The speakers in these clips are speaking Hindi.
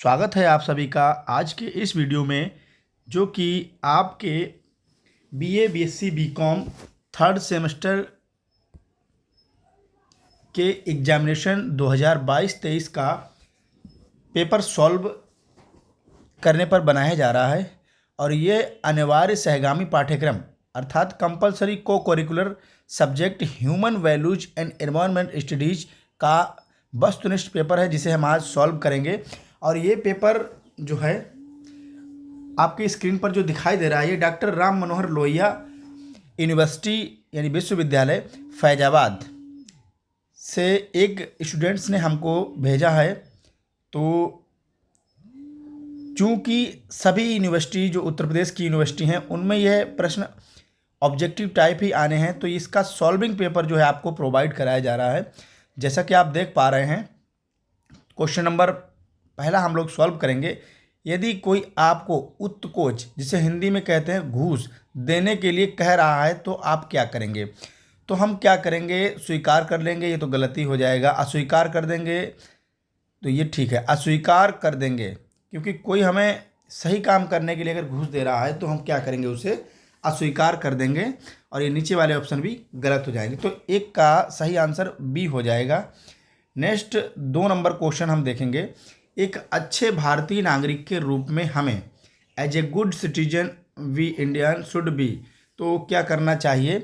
स्वागत है आप सभी का आज के इस वीडियो में, जो कि आपके BA, BSc, BCom third semester के एग्जामिनेशन 2022-23 का पेपर सॉल्व करने पर बनाया जा रहा है। और ये अनिवार्य सहगामी पाठ्यक्रम अर्थात कंपलसरी को curricular subject human values and environment studies का वस्तुनिष्ठ पेपर है, जिसे हम आज सॉल्व करेंगे। और ये पेपर जो है आपकी स्क्रीन पर जो दिखाई दे रहा है, ये डॉक्टर राम मनोहर लोहिया यूनिवर्सिटी यानी विश्वविद्यालय फैजाबाद से एक स्टूडेंट्स ने हमको भेजा है। तो चूँकि सभी यूनिवर्सिटी जो उत्तर प्रदेश की यूनिवर्सिटी हैं उनमें यह प्रश्न ऑब्जेक्टिव टाइप ही आने हैं, तो इसका सॉल्विंग पेपर जो है आपको प्रोवाइड कराया जा रहा है। जैसा कि आप देख पा रहे हैं, क्वेश्चन नंबर पहला हम लोग सॉल्व करेंगे। यदि कोई आपको उत्कोच, जिसे हिंदी में कहते हैं घूस, देने के लिए कह रहा है तो आप क्या करेंगे? तो हम क्या करेंगे, स्वीकार कर लेंगे, ये तो गलती हो जाएगा। अस्वीकार कर देंगे तो ये ठीक है, अस्वीकार कर देंगे, क्योंकि कोई हमें सही काम करने के लिए अगर घूस दे रहा है तो हम क्या करेंगे, उसे अस्वीकार कर देंगे। और ये नीचे वाले ऑप्शन भी गलत हो जाएंगे, तो एक का सही आंसर बी हो जाएगा। नेक्स्ट 2 नंबर क्वेश्चन हम देखेंगे। एक अच्छे भारतीय नागरिक के रूप में हमें as a good citizen we Indian should be, तो क्या करना चाहिए?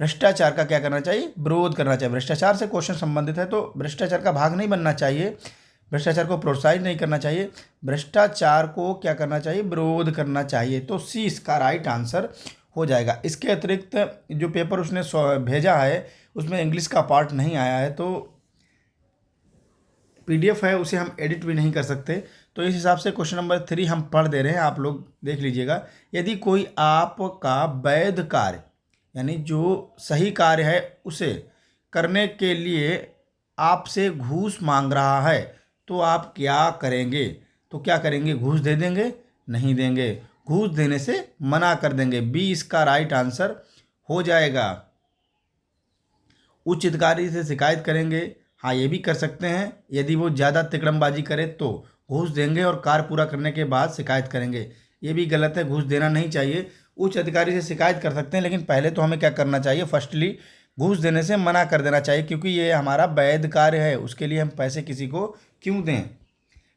भ्रष्टाचार का क्या करना चाहिए? विरोध करना चाहिए। भ्रष्टाचार से क्वेश्चन संबंधित है, तो भ्रष्टाचार का भाग नहीं बनना चाहिए, भ्रष्टाचार को प्रोत्साहित नहीं करना चाहिए, भ्रष्टाचार को क्या करना चाहिए? विरोध करना चाहिए। तो सी इसका राइट आंसर हो जाएगा। इसके अतिरिक्त जो पेपर उसने भेजा है उसमें इंग्लिश का पार्ट नहीं आया है, तो पीडीएफ है, उसे हम एडिट भी नहीं कर सकते। तो इस हिसाब से क्वेश्चन नंबर 3 हम पढ़ दे रहे हैं, आप लोग देख लीजिएगा। यदि कोई आपका वैध कार्य यानी जो सही कार्य है उसे करने के लिए आपसे घूस मांग रहा है तो आप क्या करेंगे? तो क्या करेंगे? घूस दे देंगे? नहीं देंगे, घूस देने से मना कर देंगे। बी इसका राइट आंसर हो जाएगा। उच्च अधिकारी से शिकायत करेंगे? हाँ, ये भी कर सकते हैं। यदि वो ज़्यादा तिकड़मबाजी करे तो घूस देंगे और कार्य पूरा करने के बाद शिकायत करेंगे, ये भी गलत है, घूस देना नहीं चाहिए। उच्च अधिकारी से शिकायत कर सकते हैं, लेकिन पहले तो हमें क्या करना चाहिए? फर्स्टली घूस देने से मना कर देना चाहिए, क्योंकि ये हमारा वैध कार्य है, उसके लिए हम पैसे किसी को क्यों दें।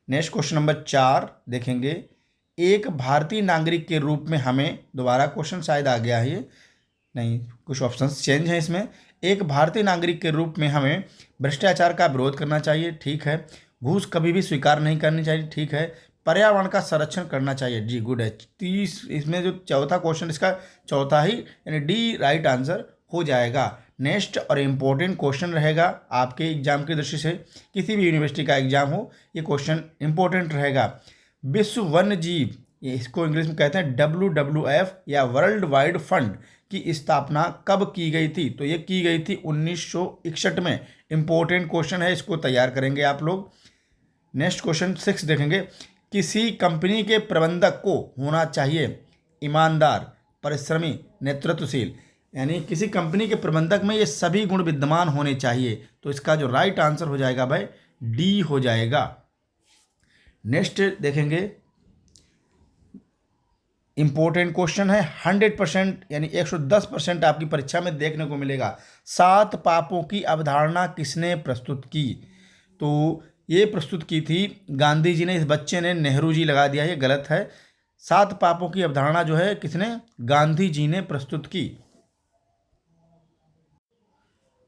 नेक्स्ट क्वेश्चन नंबर 4 देखेंगे। एक भारतीय नागरिक के रूप में हमें, दोबारा क्वेश्चन शायद आ गया है ये, नहीं, कुछ ऑप्शंस चेंज हैं इसमें। एक भारतीय नागरिक के रूप में हमें भ्रष्टाचार का विरोध करना चाहिए, ठीक है। घूस कभी भी स्वीकार नहीं करनी चाहिए, ठीक है। पर्यावरण का संरक्षण करना चाहिए, जी गुड है। 30 इसमें जो चौथा क्वेश्चन, इसका चौथा ही यानी डी राइट आंसर हो जाएगा। नेक्स्ट और इम्पोर्टेंट क्वेश्चन रहेगा आपके एग्जाम की दृष्टि से, किसी भी यूनिवर्सिटी का एग्जाम हो, ये क्वेश्चन इंपॉर्टेंट रहेगा। विश्व वन्य जीव, ये इसको इंग्लिश में कहते हैं WWF या वर्ल्ड वाइड फंड की स्थापना कब की गई थी? तो ये की गई थी 1961 में। इंपॉर्टेंट क्वेश्चन है, इसको तैयार करेंगे आप लोग। नेक्स्ट क्वेश्चन 6 देखेंगे। किसी कंपनी के प्रबंधक को होना चाहिए ईमानदार, परिश्रमी, नेतृत्वशील, यानी किसी कंपनी के प्रबंधक में ये सभी गुण विद्यमान होने चाहिए। तो इसका जो राइट आंसर हो जाएगा भाई, डी हो जाएगा। नेक्स्ट देखेंगे, इंपॉर्टेंट क्वेश्चन है, 100% यानी 110% आपकी परीक्षा में देखने को मिलेगा। 7 पापों की अवधारणा किसने प्रस्तुत की? तो ये प्रस्तुत की थी गांधी जी ने। इस बच्चे ने नेहरू जी लगा दिया, ये गलत है। 7 पापों की अवधारणा जो है किसने? गांधी जी ने प्रस्तुत की।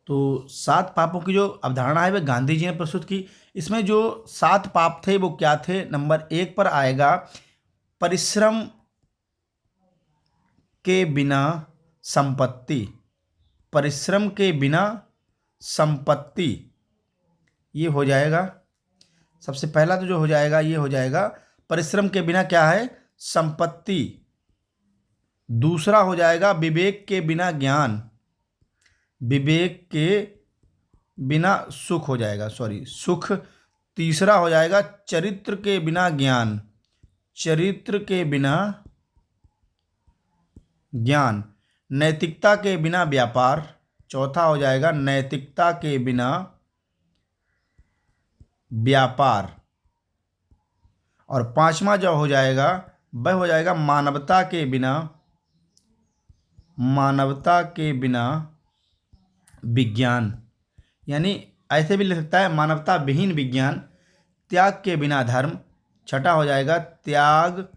तो 7 पापों की जो अवधारणा है वह गांधी जी ने प्रस्तुत की। इसमें जो 7 पाप थे वो क्या थे? नंबर 1 पर आएगा परिश्रम के बिना संपत्ति, परिश्रम के बिना संपत्ति, ये हो जाएगा। सबसे पहला तो जो हो जाएगा ये हो जाएगा, परिश्रम के बिना क्या है? संपत्ति। दूसरा हो जाएगा विवेक के बिना ज्ञान, विवेक के बिना सुख हो जाएगा, सॉरी सुख। तीसरा हो जाएगा चरित्र के बिना ज्ञान, चरित्र के बिना ज्ञान। नैतिकता के बिना व्यापार, चौथा हो जाएगा नैतिकता के बिना व्यापार। और पांचवा जो हो जाएगा वह हो जाएगा मानवता के बिना विज्ञान, यानी ऐसे भी लिख सकता है मानवता विहीन विज्ञान, त्याग के बिना धर्म। छठा हो जाएगा त्याग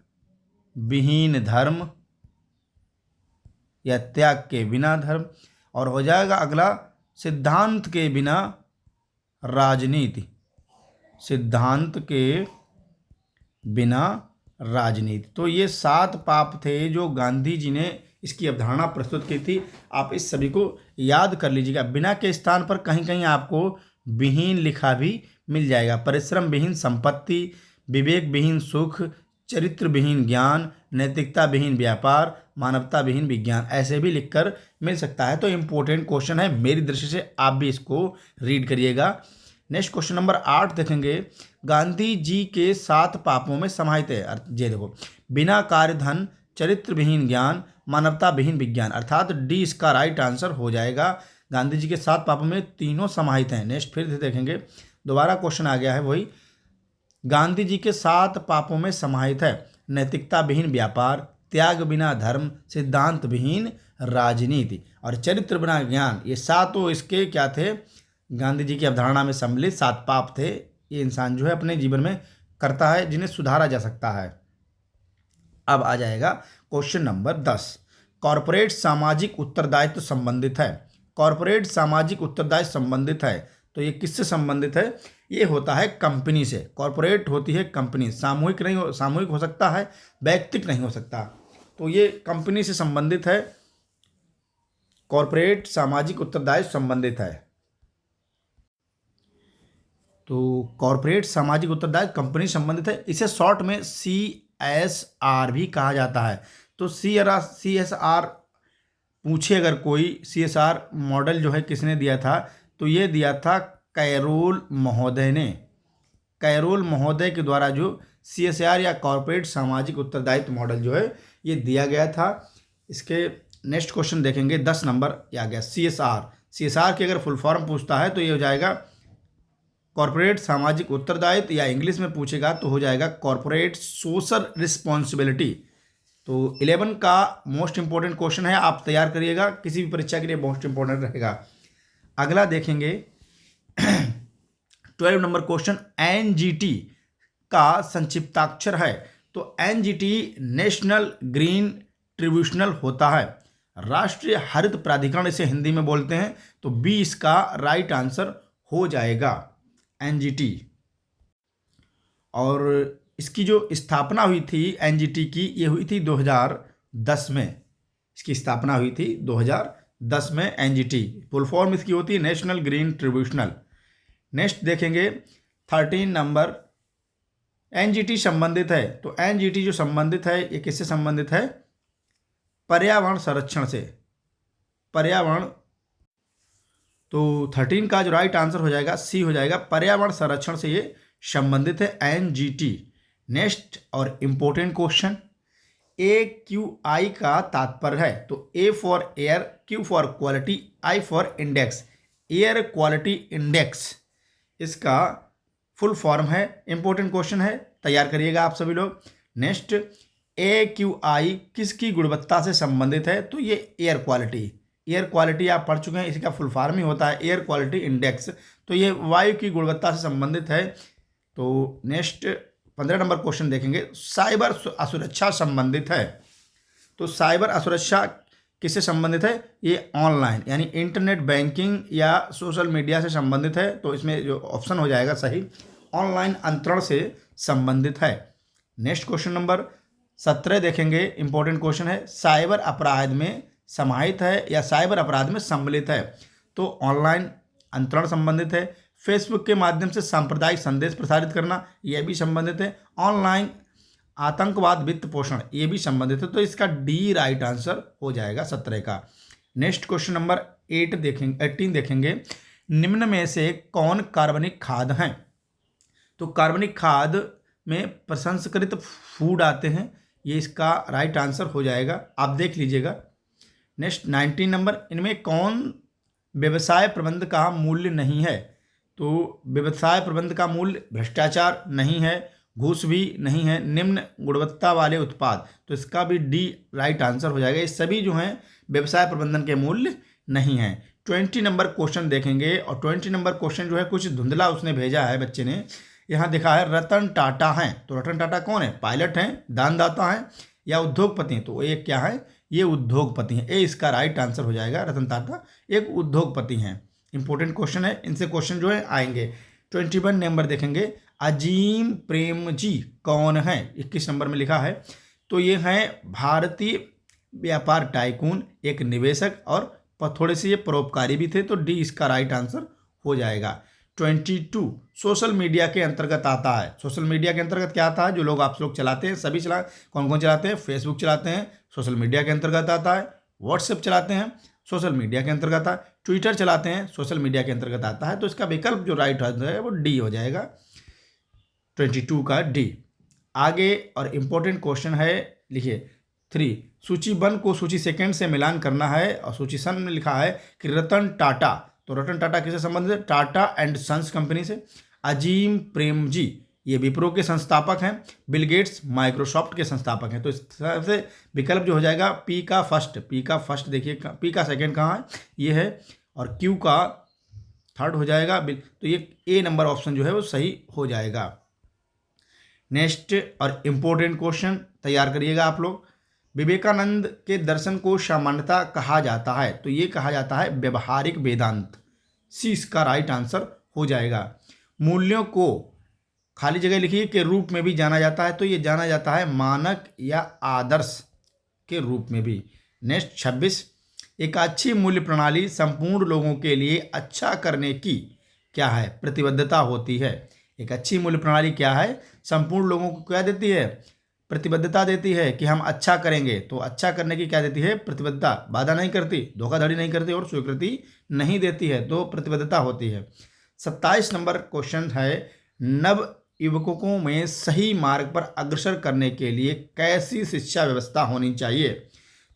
विहीन धर्म या त्याग के बिना धर्म। और हो जाएगा अगला सिद्धांत के बिना राजनीति, सिद्धांत के बिना राजनीति। तो ये 7 पाप थे जो गांधी जी ने इसकी अवधारणा प्रस्तुत की थी। आप इस सभी को याद कर लीजिएगा। बिना के स्थान पर कहीं कहीं आपको विहीन लिखा भी मिल जाएगा। परिश्रम विहीन संपत्ति, विवेक विहीन सुख, चरित्र विहीन ज्ञान, नैतिकता विहीन व्यापार, मानवता विहीन विज्ञान, ऐसे भी लिखकर मिल सकता है। तो इम्पोर्टेंट क्वेश्चन है, मेरी दृष्टि से आप भी इसको रीड करिएगा। नेक्स्ट क्वेश्चन नंबर 8 देखेंगे। गांधी जी के 7 पापों में समाहित है, ये देखो, बिना कार्य धन, चरित्र विहीन ज्ञान, मानवता विहीन विज्ञान, अर्थात डी इसका राइट आंसर हो जाएगा। गांधी जी के 7 पापों में तीनों समाहित हैं। नेक्स्ट फिर से देखेंगे, दोबारा क्वेश्चन आ गया है वही। गांधी जी के 7 पापों में समाहित है नैतिकता विहीन व्यापार, त्याग बिना धर्म, सिद्धांत विहीन राजनीति और चरित्र बिना ज्ञान। ये 7 इसके क्या थे, गांधी जी की अवधारणा में सम्मिलित 7 पाप थे। ये इंसान जो है अपने जीवन में करता है, जिन्हें सुधारा जा सकता है। अब आ जाएगा क्वेश्चन नंबर 10। कॉरपोरेट सामाजिक उत्तरदायित्व संबंधित है। कॉरपोरेट सामाजिक दायित्व संबंधित है, तो ये किससे संबंधित है? ये होता है कंपनी से। कॉरपोरेट होती है कंपनी, सामूहिक नहीं सामूहिक हो सकता है, वैयक्तिक नहीं हो सकता। तो ये कंपनी से संबंधित है। कॉरपोरेट सामाजिक उत्तरदायित्व संबंधित है। तो कॉरपोरेट सामाजिक उत्तरदायित्व कंपनी संबंधित है। इसे शॉर्ट में CSR भी कहा जाता है। तो CSR पूछे अगर कोई, CSR मॉडल जो है किसने दिया था, तो ये दिया था कैरोल महोदय ने। कैरोल महोदय के द्वारा जो CSR या कॉरपोरेट सामाजिक उत्तरदायित्व मॉडल जो है ये दिया गया था। इसके नेक्स्ट क्वेश्चन देखेंगे 10 नंबर आ गया CSR की अगर फुल फॉर्म पूछता है तो ये हो जाएगा कॉरपोरेट सामाजिक उत्तरदायित्व, या इंग्लिश में पूछेगा तो हो जाएगा कॉरपोरेट सोशल रिस्पॉन्सिबिलिटी। तो 11 का मोस्ट इंपॉर्टेंट क्वेश्चन है, आप तैयार करिएगा, किसी भी परीक्षा के लिए मोस्ट इंपॉर्टेंट रहेगा। अगला देखेंगे 12 नंबर क्वेश्चन, NGT का संक्षिप्ताक्षर है। तो NGT नेशनल ग्रीन ट्रिब्यूनल होता है। राष्ट्रीय हरित प्राधिकरण इसे हिंदी में बोलते हैं। तो बी इसका राइट आंसर हो जाएगा, NGT। और इसकी जो स्थापना हुई थी NGT की, ये हुई थी 2010 में। इसकी स्थापना हुई थी 2010 में NGT। फुल फॉर्म इसकी होती है नेशनल ग्रीन ट्रिब्यूनल। नेक्स्ट देखेंगे 13 नंबर, NGT संबंधित है। तो NGT जो संबंधित है ये किससे संबंधित है? पर्यावरण संरक्षण से। पर्यावरण, तो 13 का जो राइट आंसर हो जाएगा C हो जाएगा, पर्यावरण संरक्षण से ये संबंधित है NGT। नेक्स्ट और इम्पोर्टेंट क्वेश्चन, AQI का तात्पर्य है। तो A for air, Q for quality, I for index. Air quality index इसका फुल फॉर्म है। इंपॉर्टेंट क्वेश्चन है, तैयार करिएगा आप सभी लोग। नेक्स्ट, AQI किसकी गुणवत्ता से संबंधित है? तो ये एयर क्वालिटी आप पढ़ चुके हैं, इसका फुल फॉर्म ही होता है एयर क्वालिटी इंडेक्स। तो ये वायु की गुणवत्ता से संबंधित है। तो नेक्स्ट 15 नंबर क्वेश्चन देखेंगे, साइबर असुरक्षा संबंधित है। तो साइबर असुरक्षा किससे संबंधित है? ये ऑनलाइन यानी इंटरनेट बैंकिंग या सोशल मीडिया से संबंधित है। तो इसमें जो ऑप्शन हो जाएगा सही, ऑनलाइन अंतरण से संबंधित है। नेक्स्ट क्वेश्चन नंबर 17 देखेंगे, इंपॉर्टेंट क्वेश्चन है, साइबर अपराध में समाहित है या साइबर अपराध में सम्मिलित है? तो ऑनलाइन अंतरण संबंधित है। फेसबुक के माध्यम से सांप्रदायिक संदेश प्रसारित करना, यह भी संबंधित है। ऑनलाइन आतंकवाद वित्त पोषण, ये भी संबंधित है। तो इसका डी राइट आंसर हो जाएगा 17 का। नेक्स्ट क्वेश्चन नंबर 18 देखेंगे, निम्न में से कौन कार्बनिक खाद हैं? तो कार्बनिक खाद में प्रसंस्कृत फूड आते हैं, ये इसका राइट आंसर हो जाएगा, आप देख लीजिएगा। नेक्स्ट 19 नंबर, इनमें कौन व्यवसाय प्रबंध का मूल्य नहीं है? तो व्यवसाय प्रबंध का मूल्य भ्रष्टाचार नहीं है, घूस भी नहीं है, निम्न गुणवत्ता वाले उत्पाद, तो इसका भी डी राइट आंसर हो जाएगा। ये सभी जो हैं व्यवसाय प्रबंधन के मूल्य नहीं है। 20 नंबर क्वेश्चन देखेंगे, और 20 नंबर क्वेश्चन जो है कुछ धुंधला उसने भेजा है बच्चे ने। यहाँ दिखा है रतन टाटा हैं, तो रतन टाटा कौन है? पायलट हैं, दानदाता हैं या उद्योगपति हैं? तो ये क्या है? ये उद्योगपति हैं। ए इसका राइट आंसर हो जाएगा। रतन टाटा एक उद्योगपति हैं। इंपॉर्टेंट क्वेश्चन है, इनसे क्वेश्चन जो है आएंगे। 21 नंबर देखेंगे, अजीम प्रेमजी कौन है? 21 नंबर में लिखा है, तो ये हैं भारतीय व्यापार टाइकून, एक निवेशक और थोड़े से ये परोपकारी भी थे, तो डी इसका राइट आंसर हो जाएगा। 22 सोशल मीडिया के अंतर्गत आता है। सोशल मीडिया के अंतर्गत क्या आता है? जो लोग आप लोग चलाते हैं, सभी कौन कौन चलाते हैं? फेसबुक चलाते हैं, सोशल मीडिया के अंतर्गत आता है। व्हाट्सएप चलाते हैं, सोशल मीडिया के अंतर्गत आता है। ट्विटर चलाते हैं, सोशल मीडिया के अंतर्गत आता है। तो इसका विकल्प जो राइट आंसर है वो डी हो जाएगा, 22 का डी। आगे और इम्पोर्टेंट क्वेश्चन है, लिखिए 3, सूची 1 को सूची 2 से मिलान करना है, और सूची सन में लिखा है कि रतन टाटा, तो रतन टाटा किससे संबंधित है? टाटा एंड सन्स कंपनी से। अजीम प्रेमजी ये विप्रो के संस्थापक हैं। बिल गेट्स माइक्रोसॉफ्ट के संस्थापक हैं। तो इस तरह से विकल्प जो हो जाएगा पी का फर्स्ट देखिए, पी का सेकंड कहाँ है? ये है, और क्यू का थर्ड हो जाएगा। तो ये ए नंबर ऑप्शन जो है वो सही हो जाएगा। नेक्स्ट और इम्पोर्टेंट क्वेश्चन तैयार करिएगा आप लोग। विवेकानंद के दर्शन को सामान्यतः कहा जाता है, तो ये कहा जाता है व्यवहारिक वेदांत। सी इसका राइट आंसर हो जाएगा। मूल्यों को खाली जगह लिखिए के रूप में भी जाना जाता है, तो ये जाना जाता है मानक या आदर्श के रूप में भी। नेक्स्ट 26, एक अच्छी मूल्य प्रणाली संपूर्ण लोगों के लिए अच्छा करने की क्या है? प्रतिबद्धता होती है। एक अच्छी मूल्य प्रणाली क्या है? संपूर्ण लोगों को क्या देती है? प्रतिबद्धता देती है कि हम अच्छा करेंगे। तो अच्छा करने की क्या देती है? प्रतिबद्धता। बाधा नहीं करती, धोखाधड़ी नहीं करती और स्वीकृति नहीं देती है, तो प्रतिबद्धता होती है। 27 नंबर क्वेश्चन है, नव युवकों में सही मार्ग पर अग्रसर करने के लिए कैसी शिक्षा व्यवस्था होनी चाहिए?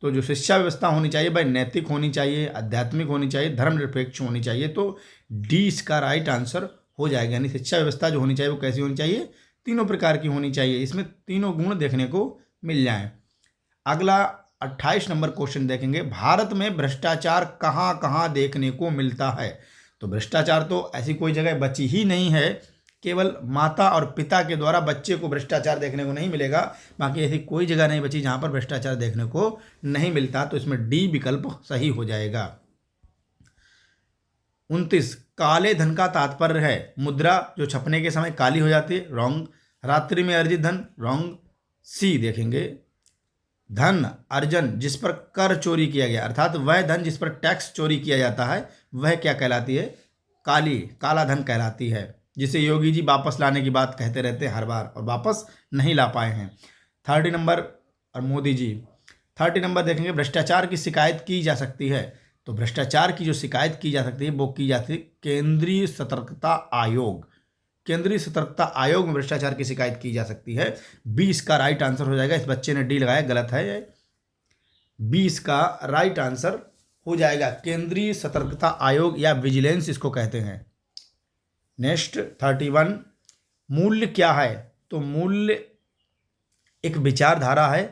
तो जो शिक्षा व्यवस्था होनी चाहिए भाई, नैतिक होनी चाहिए, आध्यात्मिक होनी चाहिए, धर्मनिरपेक्ष होनी चाहिए। तो डी इसका राइट आंसर हो जाएगा। यानी शिक्षा व्यवस्था जो होनी चाहिए वो कैसी होनी चाहिए? तीनों प्रकार की होनी चाहिए, इसमें तीनों गुण देखने को मिल जाएं। अगला 28 नंबर क्वेश्चन देखेंगे, भारत में भ्रष्टाचार कहाँ कहाँ देखने को मिलता है? तो भ्रष्टाचार तो ऐसी कोई जगह बची ही नहीं है, केवल माता और पिता के द्वारा बच्चे को भ्रष्टाचार देखने को नहीं मिलेगा। बाकी ऐसी कोई जगह नहीं बची जहाँ पर भ्रष्टाचार देखने को नहीं मिलता, तो इसमें डी विकल्प सही हो जाएगा। 29, काले धन का तात्पर्य है मुद्रा जो छपने के समय काली हो जाती है, रॉन्ग। रात्रि में अर्जित धन, रॉन्ग। सी देखेंगे, धन अर्जन जिस पर कर चोरी किया गया, अर्थात वह धन जिस पर टैक्स चोरी किया जाता है, वह क्या कहलाती है? काला धन कहलाती है, जिसे योगी जी वापस लाने की बात कहते रहते हैं हर बार, और वापस नहीं ला पाए हैं। 30 नंबर, और मोदी जी 30 नंबर देखेंगे, भ्रष्टाचार की शिकायत की जा सकती है। तो भ्रष्टाचार की जो शिकायत की जा सकती है वो की जाती है केंद्रीय सतर्कता आयोग। केंद्रीय सतर्कता आयोग में भ्रष्टाचार की शिकायत की जा सकती है। 20 का राइट आंसर हो जाएगा। इस बच्चे ने डी लगाया, गलत है। 20 का राइट आंसर हो जाएगा केंद्रीय सतर्कता आयोग या विजिलेंस इसको कहते हैं। नेक्स्ट 31, मूल्य क्या है? तो मूल्य एक विचारधारा है,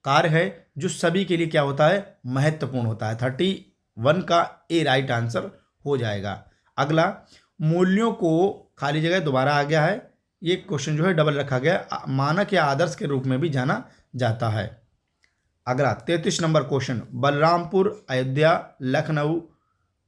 कार्य है जो सभी के लिए क्या होता है? महत्वपूर्ण होता है। 31 का ए राइट आंसर हो जाएगा। अगला, मूल्यों को खाली जगह दोबारा आ गया है, ये क्वेश्चन जो है डबल रखा गया, मानक या आदर्श के रूप में भी जाना जाता है। अगला 33 नंबर क्वेश्चन, बलरामपुर, अयोध्या, लखनऊ,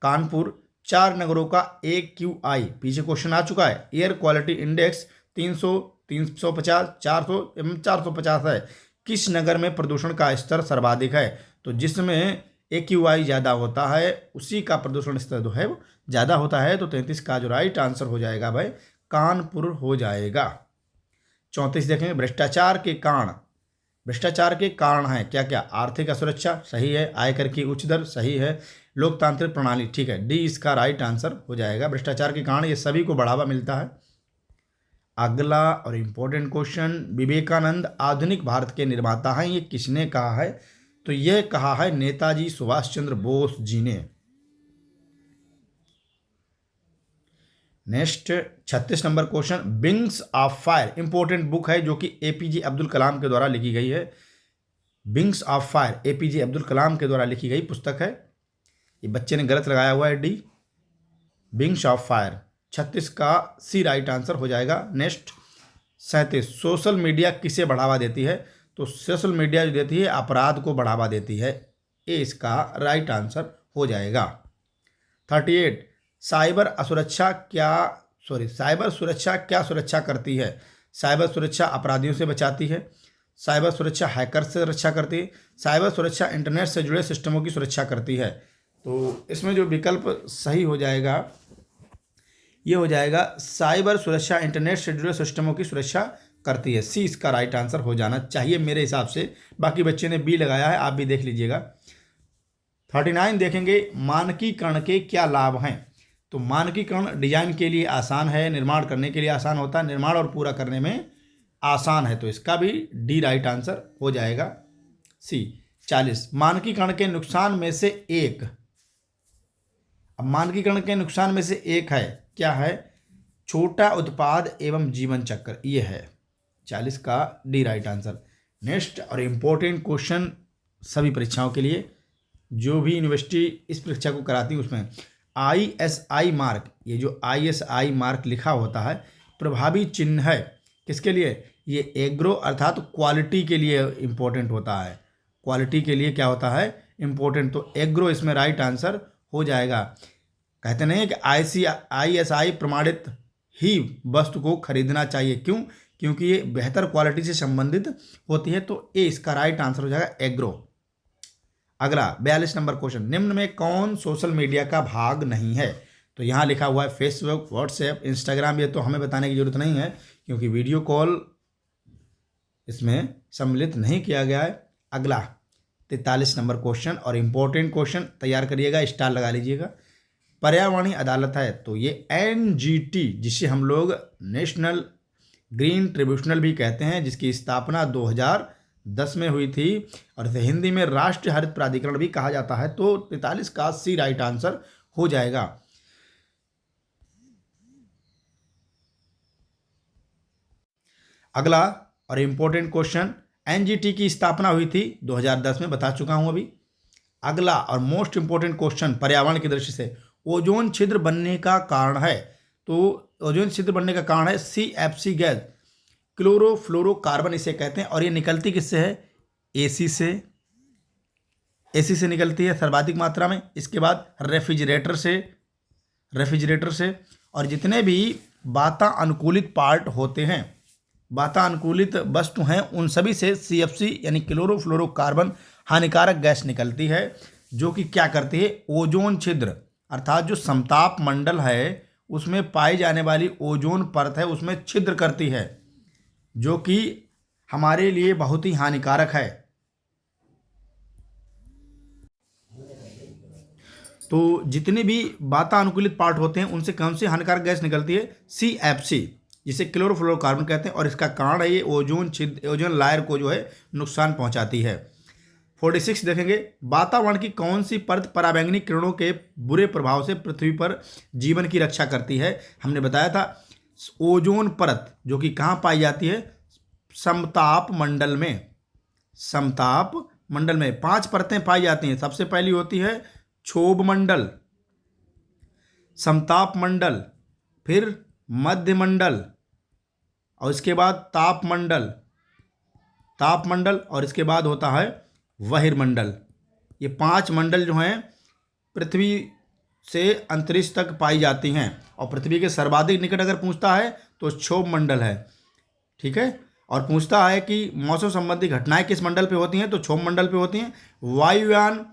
कानपुर 4 नगरों का AQI, पीछे क्वेश्चन आ चुका है, एयर क्वालिटी इंडेक्स 300, 350, 400 एवं 450 है। किस नगर में प्रदूषण का स्तर सर्वाधिक है? तो जिसमें AQI ज़्यादा होता है उसी का प्रदूषण स्तर जो है वो ज़्यादा होता है। तो 33 का जो राइट आंसर हो जाएगा भाई कानपुर हो जाएगा। 34 देखेंगे, भ्रष्टाचार के कारण हैं क्या क्या? आर्थिक असुरक्षा सही है, आयकर की उच्च दर सही है, लोकतांत्रिक प्रणाली ठीक है, डी इसका राइट आंसर हो जाएगा। भ्रष्टाचार के कारण ये सभी को बढ़ावा मिलता है। अगला और इम्पोर्टेंट क्वेश्चन, विवेकानंद आधुनिक भारत के निर्माता हैं, ये किसने कहा है? तो यह कहा है नेताजी सुभाष चंद्र बोस जी ने। Next 36 number question, wings of fire, important book है जो कि एपीजे अब्दुल कलाम के द्वारा लिखी गई है। Wings of fire APJ Abdul Kalam के द्वारा लिखी गई पुस्तक है। ये बच्चे ने गलत लगाया हुआ है, डी विंग्स ऑफ फायर। 36 का सी राइट आंसर हो जाएगा। नेक्स्ट 37, सोशल मीडिया किसे बढ़ावा देती है? तो सोशल मीडिया जो देती है अपराध को बढ़ावा देती है, ए इसका राइट आंसर हो जाएगा। 38, साइबर सुरक्षा क्या सुरक्षा करती है? साइबर सुरक्षा अपराधियों से बचाती है, साइबर सुरक्षा हैकर से रक्षा करती है, साइबर सुरक्षा इंटरनेट से जुड़े सिस्टमों की सुरक्षा करती है। तो इसमें जो विकल्प सही हो जाएगा ये हो जाएगा साइबर सुरक्षा इंटरनेट से जुड़े सिस्टमों की सुरक्षा करती है, सी इसका राइट आंसर हो जाना चाहिए मेरे हिसाब से। बाकी बच्चे ने बी लगाया है, आप भी देख लीजिएगा। 39 देखेंगे, मानकीकरण के क्या लाभ हैं? तो मानकीकरण डिजाइन के लिए आसान है, निर्माण करने के लिए आसान होता है, निर्माण और पूरा करने में आसान है, तो इसका भी डी राइट आंसर हो जाएगा सी। 40, मानकीकरण के नुकसान में से एक, अब मानकीकरण के नुकसान में से एक है, क्या है? छोटा उत्पाद एवं जीवन चक्र, ये है 40 का डी राइट आंसर। नेक्स्ट और इम्पोर्टेंट क्वेश्चन सभी परीक्षाओं के लिए, जो भी यूनिवर्सिटी इस परीक्षा को कराती है उसमें ISI मार्क, ये जो ISI मार्क लिखा होता है प्रभावी चिन्ह है किसके लिए? ये एग्रो अर्थात क्वालिटी के लिए इम्पोर्टेंट होता है, क्वालिटी के लिए क्या होता है? इम्पोर्टेंट, तो एग्रो इसमें राइट आंसर हो जाएगा। कहते नहीं है कि ISI प्रमाणित ही वस्तु को खरीदना चाहिए, क्यों? क्योंकि ये बेहतर क्वालिटी से संबंधित होती है, तो ए इसका राइट आंसर हो जाएगा एग्रो। अगला 42 नंबर क्वेश्चन, निम्न में कौन सोशल मीडिया का भाग नहीं है? तो यहाँ लिखा हुआ है फेसबुक, व्हाट्सएप, इंस्टाग्राम, ये तो हमें बताने की जरूरत नहीं है क्योंकि वीडियो कॉल इसमें सम्मिलित नहीं किया गया है। अगला 43 नंबर क्वेश्चन और इम्पोर्टेंट क्वेश्चन तैयार करिएगा, स्टार लगा लीजिएगा। पर्यावरणीय अदालत है, तो ये NGT, जिसे हम लोग नेशनल ग्रीन ट्रिब्यूनल भी कहते हैं, जिसकी स्थापना 2010 में हुई थी और इसे हिंदी में राष्ट्रीय हरित प्राधिकरण भी कहा जाता है, तो 43 का सी राइट आंसर हो जाएगा। अगला और इम्पोर्टेंट क्वेश्चन, NGT की स्थापना हुई थी 2010 में, बता चुका हूं अभी। अगला और मोस्ट इंपोर्टेंट क्वेश्चन पर्यावरण की दृष्टि से, ओजोन छिद्र बनने का कारण है, तो ओजोन छिद्र बनने का कारण है CFC गैस, क्लोरोफ्लोरोकार्बन इसे कहते हैं, और ये निकलती किससे है? AC से निकलती है सर्वाधिक मात्रा में। इसके बाद रेफ्रिजरेटर से, और जितने भी वातानुकूलित पार्ट होते हैं, वातानुकूलित वस्तु हैं, उन सभी से CFC यानी क्लोरोफ्लोरोकार्बन हानिकारक गैस निकलती है, जो कि क्या करती है? ओजोन छिद्र अर्थात जो समताप मंडल है उसमें पाई जाने वाली ओजोन परत है उसमें छिद्र करती है, जो कि हमारे लिए बहुत ही हानिकारक है। तो जितने भी वातानुकूलित पार्ट होते हैं उनसे कौन सी हानिकारक गैस निकलती है? CFC, जिसे क्लोरोफ्लोरोकार्बन कहते हैं, और इसका कारण है ये ओजोन लायर को जो है नुकसान पहुंचाती है। 46 देखेंगे, वातावरण की कौन सी परत पराबैंगनी किरणों के बुरे प्रभाव से पृथ्वी पर जीवन की रक्षा करती है? हमने बताया था ओजोन परत, जो कि कहाँ पाई जाती है? समताप मंडल में। समताप मंडल में 5 परतें पाई जाती हैं। सबसे पहली होती है क्षोभ मंडल, समताप मंडल, फिर मध्य मंडल, और इसके बाद ताप मंडल, और इसके बाद होता है बहिर्मंडल। ये 5 मंडल जो हैं पृथ्वी से अंतरिक्ष तक पाई जाती हैं, और पृथ्वी के सर्वाधिक निकट अगर पूछता है तो क्षोभ मंडल है, ठीक है। और पूछता है कि मौसम संबंधी घटनाएं किस मंडल पे होती हैं, तो क्षोभ मंडल पे होती हैं। वायुयान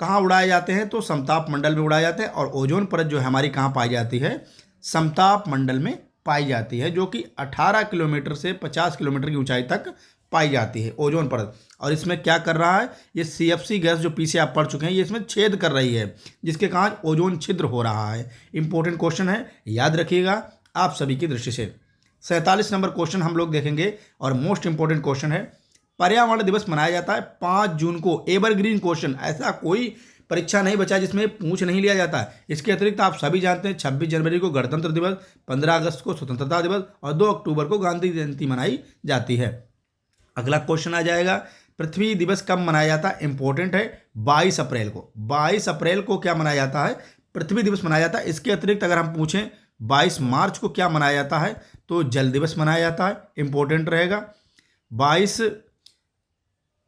कहाँ उड़ाए जाते हैं, तो समताप मंडल में उड़ाए जाते हैं। और ओजोन परत जो है हमारी कहाँ पाई जाती है? समताप मंडल में पाई जाती है, जो कि 18 किलोमीटर से 50 किलोमीटर की ऊंचाई तक पाई जाती है ओजोन परत। और इसमें क्या कर रहा है? ये CFC गैस जो पीछे आप पढ़ चुके हैं, ये इसमें छेद कर रही है, जिसके कारण ओजोन छिद्र हो रहा है। इंपॉर्टेंट क्वेश्चन है, याद रखिएगा आप सभी की दृष्टि से। 47 नंबर क्वेश्चन हम लोग देखेंगे, और मोस्ट इंपॉर्टेंट क्वेश्चन है, पर्यावरण दिवस मनाया जाता है 5 जून को। एवरग्रीन क्वेश्चन, ऐसा कोई परीक्षा नहीं बचा जिसमें पूछ नहीं लिया जाता। इसके अतिरिक्त आप सभी जानते हैं 26 जनवरी को गणतंत्र दिवस, 15 अगस्त को स्वतंत्रता दिवस और 2 अक्टूबर को गांधी जयंती मनाई जाती है। अगला क्वेश्चन आ जाएगा, पृथ्वी दिवस कब मनाया जाता है? इंपॉर्टेंट है, 22 अप्रैल को। 22 अप्रैल को क्या मनाया जाता है? पृथ्वी दिवस मनाया जाता है। इसके अतिरिक्त अगर हम पूछें 22 मार्च को क्या मनाया जाता है, तो जल दिवस मनाया जाता है, इंपॉर्टेंट रहेगा। 22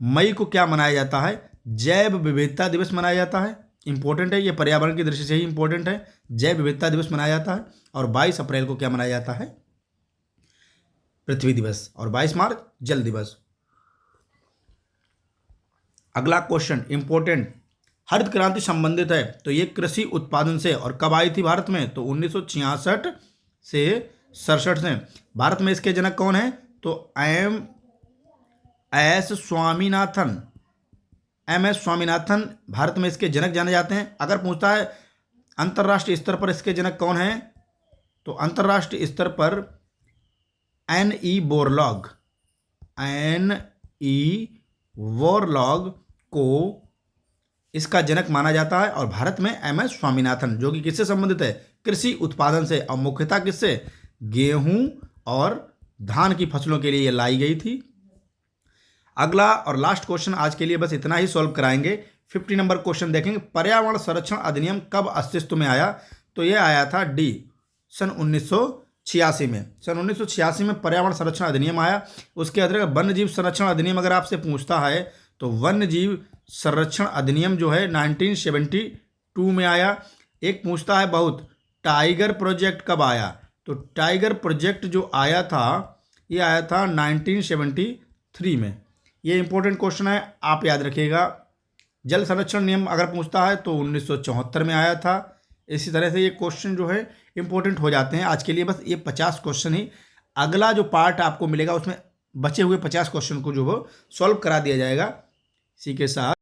मई को क्या मनाया जाता है? जैव विविधता दिवस मनाया जाता है, इंपॉर्टेंट है, ये पर्यावरण की दृष्टि से ही इंपॉर्टेंट है। जैव विविधता दिवस मनाया जाता है। और 22 अप्रैल को क्या मनाया जाता है? पृथ्वी दिवस। और 22 मार्च जल दिवस। अगला क्वेश्चन इंपॉर्टेंट, हरित क्रांति संबंधित है, तो ये कृषि उत्पादन से, और कब आई थी भारत में? तो 1966 से 67 से। भारत में इसके जनक कौन है? तो एम एस स्वामीनाथन भारत में इसके जनक जाने जाते हैं। अगर पूछता है अंतर्राष्ट्रीय स्तर पर इसके जनक कौन है, तो अंतर्राष्ट्रीय स्तर पर एन.ई. बोरलॉग को इसका जनक माना जाता है। और भारत में एम.एस. स्वामीनाथन, जो कि किससे संबंधित है? कृषि उत्पादन से, और मुख्यतः किससे? गेहूं और धान की फसलों के लिए ये लाई गई थी। अगला और लास्ट क्वेश्चन आज के लिए बस इतना ही सॉल्व कराएंगे। 50 नंबर क्वेश्चन देखेंगे, पर्यावरण संरक्षण अधिनियम कब अस्तित्व में आया? तो ये आया था डी, सन 1986 में। सन 1986 में पर्यावरण संरक्षण अधिनियम आया। उसके अतिरिक्त वन्य जीव संरक्षण अधिनियम अगर आपसे पूछता है, तो वन्य जीव संरक्षण अधिनियम जो है 1972 में आया। एक पूछता है बहुत, टाइगर प्रोजेक्ट कब आया? तो टाइगर प्रोजेक्ट जो आया था, ये आया था 1973 में। ये इंपॉर्टेंट क्वेश्चन है, आप याद रखिएगा। जल संरक्षण नियम अगर पूछता है तो 1974 में आया था। इसी तरह से ये क्वेश्चन जो है इंपॉर्टेंट हो जाते हैं। आज के लिए बस ये 50 क्वेश्चन ही। अगला जो पार्ट आपको मिलेगा उसमें बचे हुए 50 क्वेश्चन को जो हो सॉल्व करा दिया जाएगा। इसी के साथ